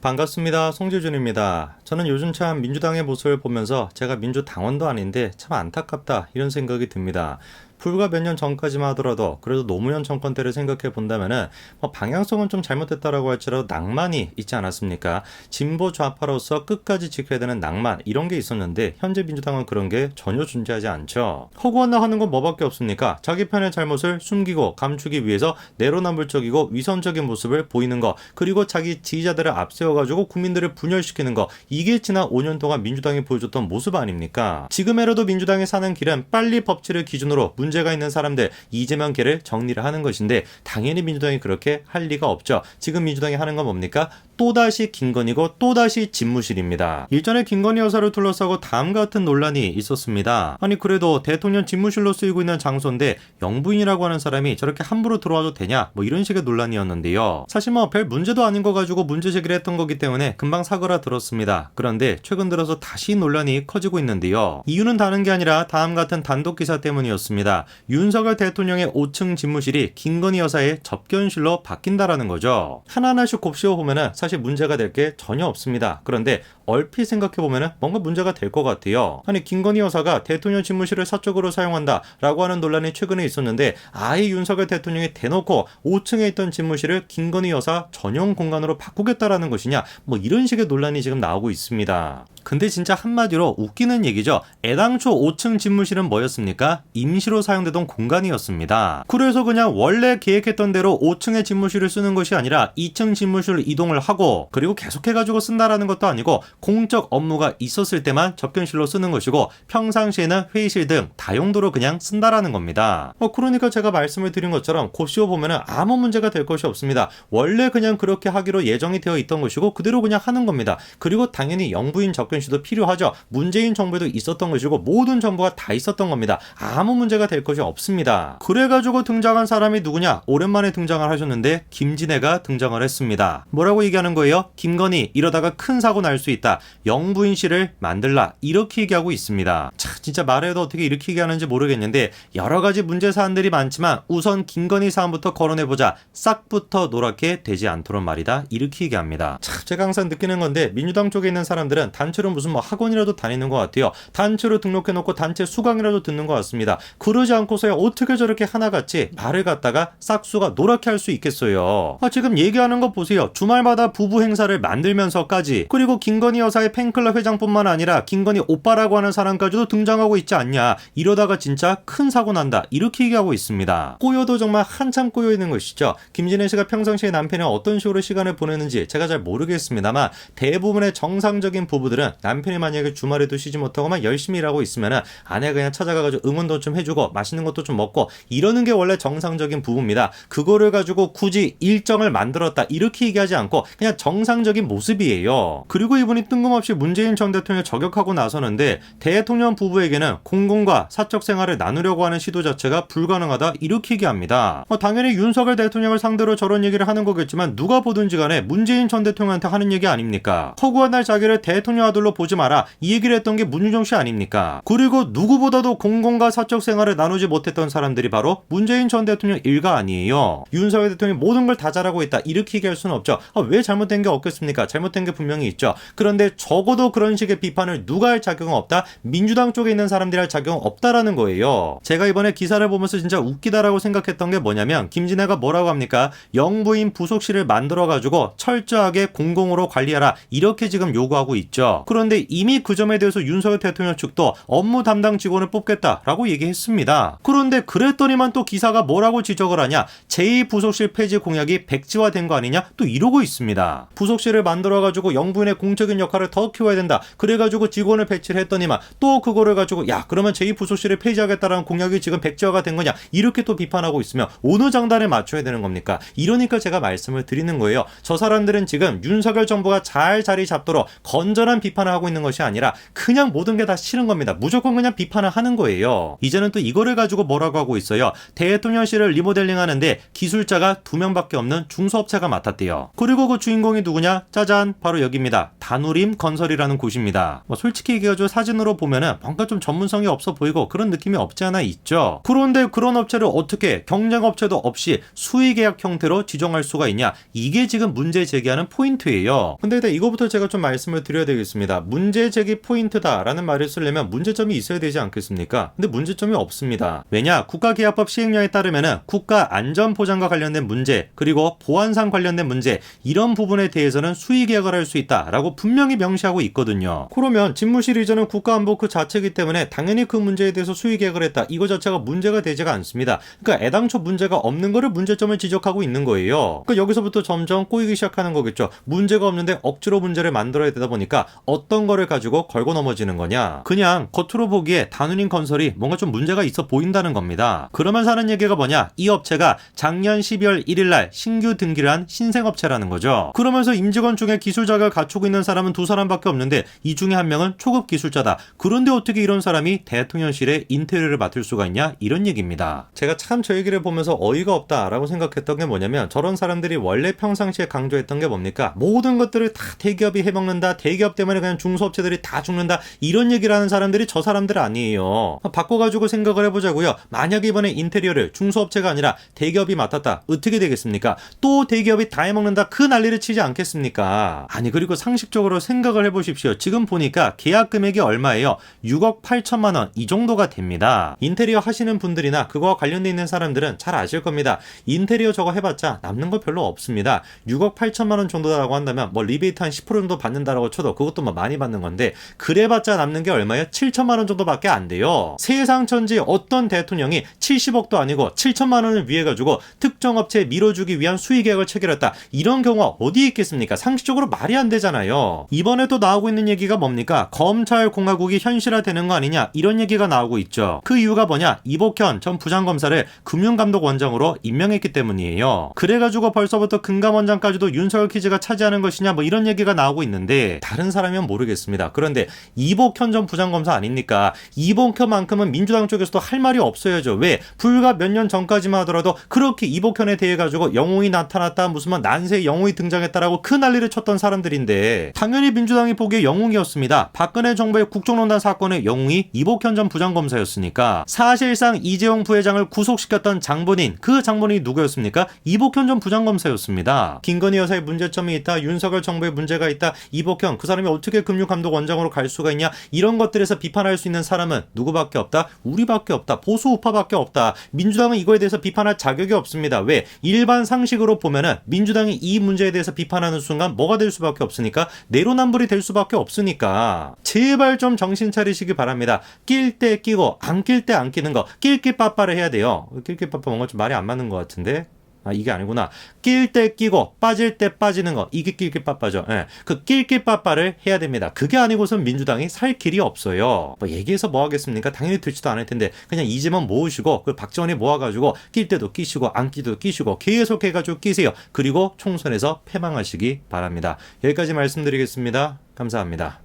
반갑습니다. 송재준입니다. 저는 요즘 참 민주당의 모습을 보면서 제가 민주당원도 아닌데 참 안타깝다 이런 생각이 듭니다. 불과 몇 년 전까지만 하더라도 그래도 노무현 정권 때를 생각해 본다면은 방향성은 좀 잘못됐다라고 할지라도 낭만이 있지 않았습니까? 진보 좌파로서 끝까지 지켜야 되는 낭만 이런 게 있었는데 현재 민주당은 그런 게 전혀 존재하지 않죠. 허구한나 하는 건 뭐밖에 없습니까? 자기 편의 잘못을 숨기고 감추기 위해서 내로남불적이고 위선적인 모습을 보이는 거, 그리고 자기 지지자들을 앞세워가지고 국민들을 분열시키는 거, 이게 지난 5년 동안 민주당이 보여줬던 모습 아닙니까? 지금에라도 민주당이 사는 길은 빨리 법치를 기준으로 문제가 있는 사람들 이재명 걔를 정리를 하는 것인데 당연히 민주당이 그렇게 할 리가 없죠. 지금 민주당이 하는 건 뭡니까? 또다시 김건희고 또다시 집무실입니다. 일전에 김건희 여사를 둘러싸고 다음과 같은 논란이 있었습니다. 아니 그래도 대통령 집무실로 쓰이고 있는 장소인데 영부인이라고 하는 사람이 저렇게 함부로 들어와도 되냐? 이런 식의 논란이었는데요. 사실 별 문제도 아닌 거 가지고 문제 제기를 했던 거기 때문에 금방 사그라들었습니다. 그런데 최근 들어서 다시 논란이 커지고 있는데요. 이유는 다른 게 아니라 다음 같은 단독 기사 때문이었습니다. 윤석열 대통령의 5층 집무실이 김건희 여사의 접견실로 바뀐다라는 거죠. 하나하나씩 곱씹어보면 사실 문제가 될 게 전혀 없습니다. 그런데 얼핏 생각해보면 뭔가 문제가 될 것 같아요. 아니 김건희 여사가 대통령 집무실을 사적으로 사용한다라고 하는 논란이 최근에 있었는데 아예 윤석열 대통령이 대놓고 5층에 있던 집무실을 김건희 여사 전용 공간으로 바꾸겠다라는 것이냐, 이런 식의 논란이 지금 나오고 있습니다. 근데 진짜 한마디로 웃기는 얘기죠. 애당초 5층 집무실은 뭐였습니까? 임시로 사용되던 공간이었습니다. 그래서 그냥 원래 계획했던 대로 5층의 집무실을 쓰는 것이 아니라 2층 집무실로 이동을 하고, 그리고 계속해가지고 쓴다라는 것도 아니고 공적 업무가 있었을 때만 접견실로 쓰는 것이고 평상시에는 회의실 등 다용도로 그냥 쓴다라는 겁니다. 그러니까 제가 말씀을 드린 것처럼 곱씹어보면 아무 문제가 될 것이 없습니다. 원래 그냥 그렇게 하기로 예정이 되어 있던 것이고 그대로 그냥 하는 겁니다. 그리고 당연히 영부인 접견실도 필요하죠. 문재인 정부에도 있었던 것이고 모든 정부가 다 있었던 겁니다. 아무 문제가 될 것이 없습니다. 그래가지고 등장한 사람이 누구냐? 오랜만에 등장을 하셨는데 김진애가 등장을 했습니다. 뭐라고 얘기하는 거예요? 김건희 이러다가 큰 사고 날 수 있다. 영부인실을 만들라. 이렇게 얘기하고 있습니다. 진짜 말해도 어떻게 이렇게 얘기하는지 모르겠는데 여러 가지 문제 사안들이 많지만 우선 김건희 사안부터 거론해보자. 싹부터 노랗게 되지 않도록 말이다. 이렇게 얘기합니다. 제가 항상 느끼는 건데 민주당 쪽에 있는 사람들은 단체로 무슨 학원이라도 다니는 것 같아요. 단체로 등록해놓고 단체 수강이라도 듣는 것 같습니다. 그러지 않고서야 어떻게 저렇게 하나같이 말을 갖다가 싹수가 노랗게 할 수 있겠어요. 지금 얘기하는 거 보세요. 주말마다 부부 행사를 만들면서까지, 그리고 김건희 여사의 팬클럽 회장뿐만 아니라 김건희 오빠라고 하는 사람까지도 등장하고 있지 않냐. 이러다가 진짜 큰 사고 난다. 이렇게 얘기하고 있습니다. 꼬여도 정말 한참 꼬여 있는 것이죠. 김진애 씨가 평상시에 남편이 어떤 식으로 시간을 보내는지 제가 잘 모르겠습니다만 대부분의 정상적인 부부들은 남편이 만약에 주말에도 쉬지 못하고만 열심히 일하고 있으면 아내가 그냥 찾아가가지고 응원도 좀 해주고 맛있는 것도 좀 먹고 이러는 게 원래 정상적인 부부입니다. 그거를 가지고 굳이 일정을 만들었다 이렇게 얘기하지 않고 그냥 정상적인 모습이에요. 그리고 이분이 뜬금없이 문재인 전 대통령을 저격하고 나서는데 대통령 부부에게는 공공과 사적 생활을 나누려고 하는 시도 자체가 불가능하다 이렇게 얘기합니다. 당연히 윤석열 대통령을 상대로 저런 얘기를 하는 거겠지만 누가 보든지 간에 문재인 전 대통령한테 하는 얘기 아닙니까? 허구한 날 자기를 대통령 아들로 보지 마라 이 얘기를 했던 게 문유정 씨 아닙니까? 그리고 누구보다도 공공과 사적 생활을 나누지 못했던 사람들이 바로 문재인 전 대통령 일가 아니에요. 윤석열 대통령이 모든 걸 다 잘하고 있다 이렇게 얘기할 수는 없죠. 왜 잘못된 게 없겠습니까? 잘못된 게 분명히 있죠. 그런데 적어도 그런 식의 비판을 누가 할 자격은 없다? 민주당 쪽에 있는 사람들이 할 자격은 없다라는 거예요. 제가 이번에 기사를 보면서 진짜 웃기다라고 생각했던 게 뭐냐면 김진애가 뭐라고 합니까? 영부인 부속실을 만들어가지고 철저하게 공공으로 관리하라 이렇게 지금 요구하고 있죠. 그런데 이미 그 점에 대해서 윤석열 대통령 측도 업무 담당 직원을 뽑겠다라고 얘기했습니다. 그런데 그랬더니만 또 기사가 뭐라고 지적을 하냐? 제2부속실 폐지 공약이 백지화된 거 아니냐? 또 이러고 있습니다. 부속실을 만들어가지고 영부인의 공적인 역할을 더 키워야 된다. 그래가지고 직원을 배치를 했더니만 또 그거를 가지고 그러면 제2부속실을 폐지하겠다라는 공약이 지금 백지화가 된 거냐? 이렇게 또 비판하고 있으면 어느 장단에 맞춰야 되는 겁니까? 이러니까 제가 말씀을 드리는 거예요. 저 사람들은 지금 윤석열 정부가 잘 자리 잡도록 건전한 비판을 하고 있는 것이 아니라 그냥 모든 게 다 싫은 겁니다. 무조건 그냥 비판을 하는 거예요. 이제는 또 이거를 가지고 뭐라고 하고 있어요. 대통령실을 리모델링 하는데 기술자가 2명밖에 없는 중소업체가 맡았대요. 그리고 그 주인공이 누구냐? 짜잔, 바로 여기입니다. 다누리 우림건설이라는 곳입니다. 솔직히 얘기해가지고 사진으로 보면은 뭔가 좀 전문성이 없어 보이고 그런 느낌이 없지 않아 있죠. 그런데 그런 업체를 어떻게 경쟁업체도 없이 수의계약 형태로 지정할 수가 있냐, 이게 지금 문제 제기하는 포인트예요. 근데 일단 이거부터 제가 좀 말씀을 드려야 되겠습니다. 문제 제기 포인트다라는 말을 쓰려면 문제점이 있어야 되지 않겠습니까? 근데 문제점이 없습니다. 왜냐, 국가계약법 시행령에 따르면은 국가안전보장과 관련된 문제, 그리고 보안상 관련된 문제, 이런 부분에 대해서는 수의계약을 할 수 있다라고 분명히 명시하고 있거든요. 그러면 집무실 이전은 국가안보 그 자체이기 때문에 당연히 그 문제에 대해서 수의계약을 했다, 이거 자체가 문제가 되지가 않습니다. 그러니까 애당초 문제가 없는 거를 문제점을 지적하고 있는 거예요. 그러니까 여기서부터 점점 꼬이기 시작하는 거겠죠. 문제가 없는데 억지로 문제를 만들어야 되다 보니까 어떤 거를 가지고 걸고 넘어지는 거냐, 그냥 겉으로 보기에 단운인 건설이 뭔가 좀 문제가 있어 보인다는 겁니다. 그러면서 하는 얘기가 뭐냐, 이 업체가 작년 12월 1일날 신규 등기를 한 신생업체라는 거죠. 그러면서 임직원 중에 기술 자격을 갖추고 있는 사람은 2사람밖에 없는데 이 중에 한 명은 초급 기술자다. 그런데 어떻게 이런 사람이 대통령실의 인테리어를 맡을 수가 있냐, 이런 얘기입니다. 제가 참 저 얘기를 보면서 어이가 없다라고 생각했던 게 뭐냐면, 저런 사람들이 원래 평상시에 강조했던 게 뭡니까? 모든 것들을 다 대기업이 해먹는다, 대기업 때문에 그냥 중소업체들이 다 죽는다, 이런 얘기를 하는 사람들이 저 사람들 아니에요. 바꿔가지고 생각을 해보자고요. 만약에 이번에 인테리어를 중소업체가 아니라 대기업이 맡았다, 어떻게 되겠습니까? 또 대기업이 다 해먹는다, 그 난리를 치지 않겠습니까? 아니, 그리고 상식적으로 생각을 해보십시오. 지금 보니까 계약 금액이 얼마예요? 6억 8천만 원, 이 정도가 됩니다. 인테리어 하시는 분들이나 그거와 관련돼 있는 사람들은 잘 아실 겁니다. 인테리어 저거 해봤자 남는 거 별로 없습니다. 6억 8천만 원 정도라고 한다면 뭐 리베이트 한 10% 정도 받는다라고 쳐도 그것도 뭐 많이 받는 건데, 그래봤자 남는 게 얼마예요? 7천만 원 정도밖에 안 돼요. 세상 천지 어떤 대통령이 70억도 아니고 7천만 원을 위해 가지고 특정 업체에 밀어주기 위한 수의계약을 체결했다, 이런 경우가 어디 있겠습니까? 상식적으로 말이 안 되잖아요. 이번에 또 나오고 있는 얘기가 뭡니까? 검찰공화국이 현실화되는 거 아니냐, 이런 얘기가 나오고 있죠. 그 이유가 뭐냐? 이복현 전 부장검사를 금융감독원장으로 임명했기 때문이에요. 그래가지고 벌써부터 금감원장까지도 윤석열 키즈가 차지하는 것이냐, 뭐 이런 얘기가 나오고 있는데, 다른 사람이면 모르겠습니다. 그런데 이복현 전 부장검사 아닙니까? 이복현만큼은 민주당 쪽에서도 할 말이 없어야죠. 왜? 불과 몇 년 전까지만 하더라도 그렇게 이복현에 대해 가지고 영웅이 나타났다, 무슨 뭐 난세의 영웅이 등장했다라고 그 난리를 쳤던 사람들인데, 당연히 민주당이 보기에 영웅이었습니다. 박근혜 정부의 국정농단 사건의 영웅이 이복현 전 부장검사였으니까. 사실상 이재용 부회장을 구속시켰던 장본인, 그 장본인이 누구였습니까? 이복현 전 부장검사였습니다. 김건희 여사의 문제점이 있다, 윤석열 정부의 문제가 있다, 이복현 그 사람이 어떻게 금융감독원장으로 갈 수가 있냐, 이런 것들에서 비판할 수 있는 사람은 누구밖에 없다? 우리밖에 없다. 보수 우파밖에 없다. 민주당은 이거에 대해서 비판할 자격이 없습니다. 왜? 일반 상식으로 보면은 민주당이 이 문제에 대해서 비판하는 순간 뭐가 될 수밖에 없으니까, 내로남불이 될 수밖에 없으니까 제발 좀 정신 차리시기 바랍니다. 낄 때 끼고 안 낄 때 안 끼는 거, 낄끼빠빠를 해야 돼요. 낄끼빠빠 뭔가 좀 말이 안 맞는 것 같은데, 이게 아니구나. 낄 때 끼고 빠질 때 빠지는 거, 이게 낄끼빠빠죠. 예. 그 낄끼빠빠를 해야 됩니다. 그게 아니고선 민주당이 살 길이 없어요. 뭐 얘기해서 뭐 하겠습니까? 당연히 듣지도 않을 텐데, 그냥 이재명 모으시고 그 박정원이 모아가지고 낄 때도 끼시고 안 끼도 끼시고 계속 해가지고 끼세요. 그리고 총선에서 패망하시기 바랍니다. 여기까지 말씀드리겠습니다. 감사합니다.